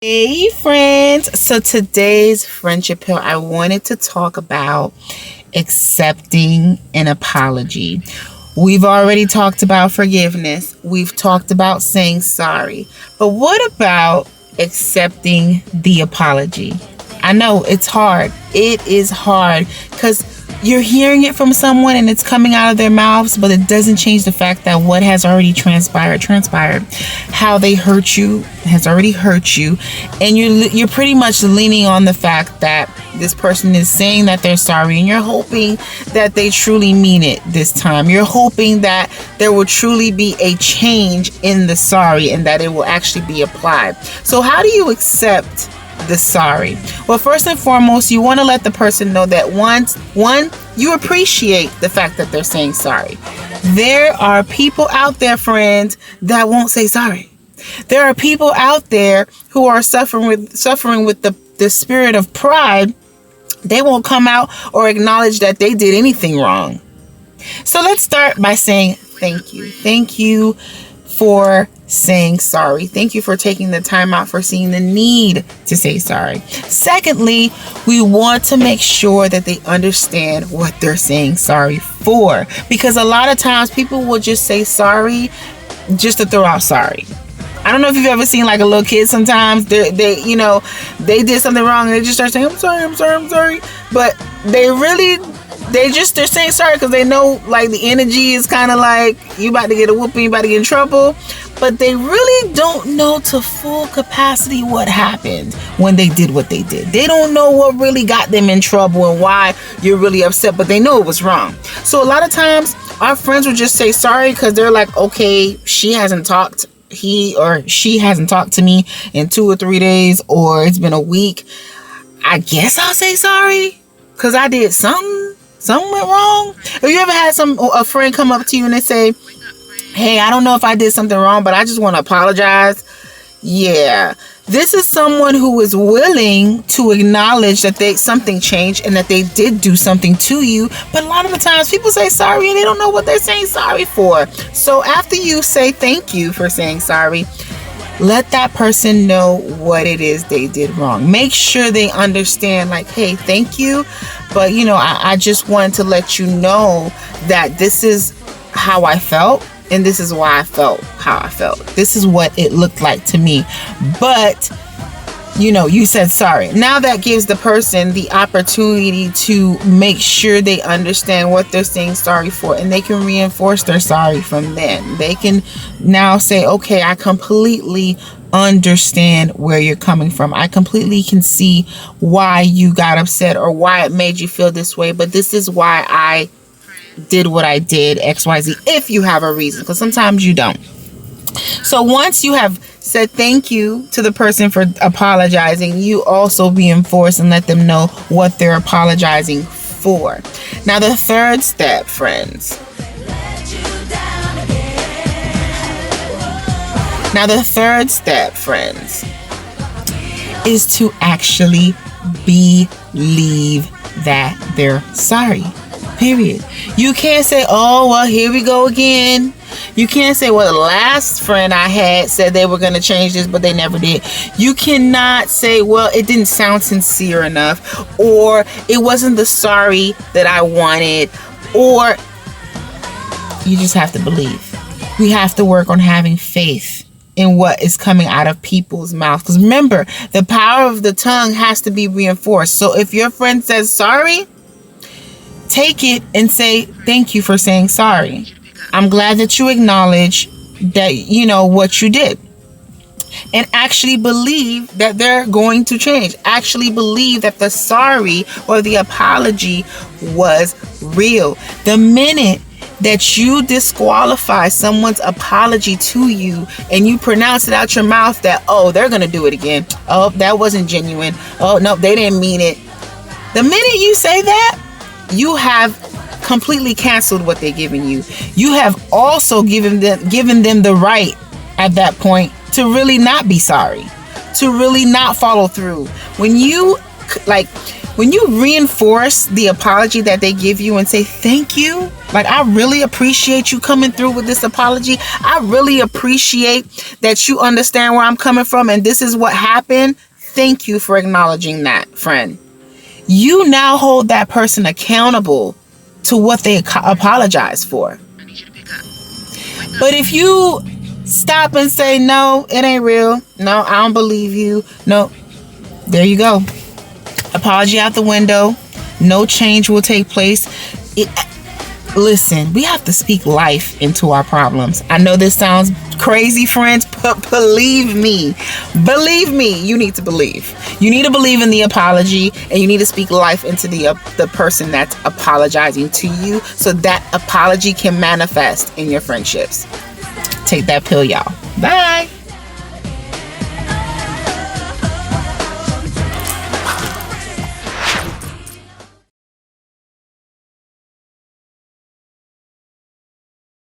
Hey friends, so today's friendship pill, I wanted to talk about accepting an apology. We've already talked about forgiveness. We've talked about saying sorry. But what about accepting the apology? I know it's hard. It is hard because you're hearing it from someone and it's coming out of their mouths, but it doesn't change the fact that what has already transpired. How they hurt you has already hurt you, and you're pretty much leaning on the fact that this person is saying that they're sorry, and you're hoping that they truly mean it this time. You're hoping that there will truly be a change in the sorry and that it will actually be applied. So how do you accept the sorry? Well, first and foremost, you want to let the person know that one, you appreciate the fact that they're saying sorry. There are people out there, friends, that won't say sorry. There are people out there who are suffering with the spirit of pride. They won't come out or acknowledge that they did anything wrong. So let's start by saying thank you. Thank you for saying sorry. Thank you for taking the time out, for seeing the need to say sorry. Secondly, we want to make sure that they understand what they're saying sorry for, because a lot of times people will just say sorry just to throw out sorry. I don't know if you've ever seen like a little kid. Sometimes they did something wrong and they just start saying I'm sorry, but they're saying sorry because they know like the energy is kind of like you about to get a whooping, you about to get in trouble, but they really don't know to full capacity what happened when they did what they did. They don't know what really got them in trouble and why you're really upset, but they know it was wrong. So a lot of times our friends will just say sorry because they're like, okay, he or she hasn't talked to me in 2 or 3 days, or it's been a week. I guess I'll say sorry because I did something went wrong. Have you ever had a friend come up to you and they say, hey, I don't know if I did something wrong, but I just want to apologize? Yeah, this is someone who is willing to acknowledge that something changed and that they did do something to you. But a lot of the times people say sorry and they don't know what they're saying sorry for. So after you say thank you for saying sorry, let that person know what it is they did wrong. Make sure they understand, like, hey, thank you, but I just wanted to let you know that this is how I felt, and this is why I felt how I felt. This is what it looked like to me. But, you said sorry. Now that gives the person the opportunity to make sure they understand what they're saying sorry for, and they can reinforce their sorry from then. They can now say, okay, I completely understand where you're coming from. I completely can see why you got upset or why it made you feel this way, but this is why I did what I did, XYZ, if you have a reason, because sometimes you don't. So once you have said thank you to the person for apologizing, you also reinforce and let them know what they're apologizing for. Now the third step, friends. Is to actually believe that they're sorry. Period. You can't say, oh, well, here we go again. You can't say, well, the last friend I had said they were going to change this, but they never did. You cannot say, well, it didn't sound sincere enough, or it wasn't the sorry that I wanted, or you just have to believe. We have to work on having faith in what is coming out of people's mouths. Because remember, the power of the tongue has to be reinforced. So if your friend says sorry, take it and say, thank you for saying sorry. I'm glad that you acknowledge that, what you did. And actually believe that they're going to change. Actually believe that the sorry or the apology was real. The minute that you disqualify someone's apology to you and you pronounce it out your mouth that, oh, they're going to do it again. Oh, that wasn't genuine. Oh, no, they didn't mean it. The minute you say that, you have completely canceled what they're giving you. You have also given them the right at that point to really not be sorry, to really not follow through. When when you reinforce the apology that they give you and say, thank you, like, I really appreciate you coming through with this apology. I really appreciate that you understand where I'm coming from and this is what happened. Thank you for acknowledging that, friend. You now hold that person accountable to what they apologize for. But if you stop and say, no, it ain't real. No, I don't believe you. No, there you go. Apology out the window. No change will take place. Listen, we have to speak life into our problems. I know this sounds crazy, friends, but believe me, you need to believe. You need to believe in the apology, and you need to speak life into the person that's apologizing to you so that apology can manifest in your friendships. Take that pill, y'all. Bye.